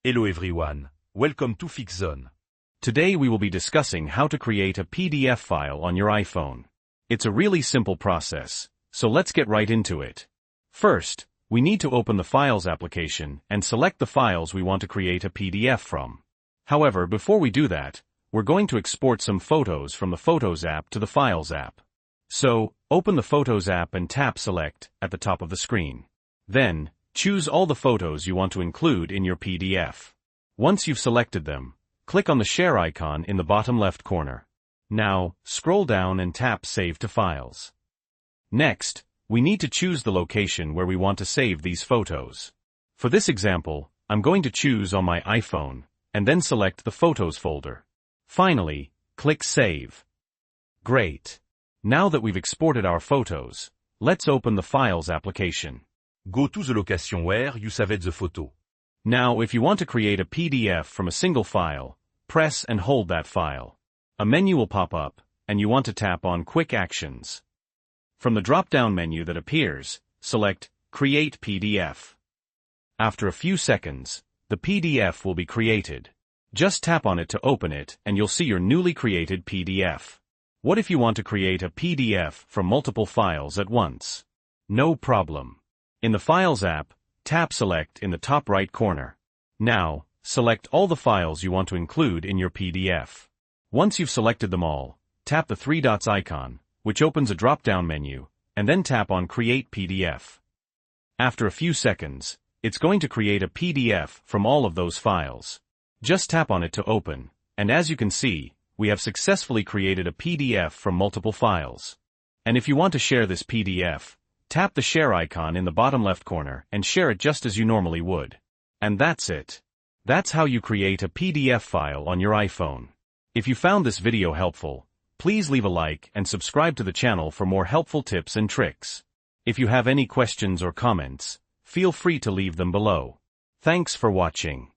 Hello everyone, welcome to FixZone. Today we will be discussing how to create a PDF file on your iPhone. It's a really simple process, so let's get right into it. First, we need to open the Files application and select the files we want to create a PDF from. However, before we do that, we're going to export some photos from the Photos app to the Files app. So, open the Photos app and tap Select at the top of the screen. Then, choose all the photos you want to include in your PDF. Once you've selected them, click on the share icon in the bottom left corner. Now, scroll down and tap Save to Files. Next, we need to choose the location where we want to save these photos. For this example, I'm going to choose on my iPhone, and then select the Photos folder. Finally, click Save. Great. Now that we've exported our photos, let's open the Files application. Go to the location where you saved the photo. Now, if you want to create a PDF from a single file, press and hold that file. A menu will pop up, and you want to tap on Quick Actions. From the drop-down menu that appears, select Create PDF. After a few seconds, the PDF will be created. Just tap on it to open it, and you'll see your newly created PDF. What if you want to create a PDF from multiple files at once? No problem. In the Files app, tap Select in the top right corner. Now, select all the files you want to include in your PDF. Once you've selected them all, tap the three dots icon, which opens a drop-down menu, and then tap on Create PDF. After a few seconds, it's going to create a PDF from all of those files. Just tap on it to open, and as you can see, we have successfully created a PDF from multiple files. And if you want to share this PDF, tap the share icon in the bottom left corner and share it just as you normally would. And that's it. That's how you create a PDF file on your iPhone. If you found this video helpful, please leave a like and subscribe to the channel for more helpful tips and tricks. If you have any questions or comments, feel free to leave them below. Thanks for watching.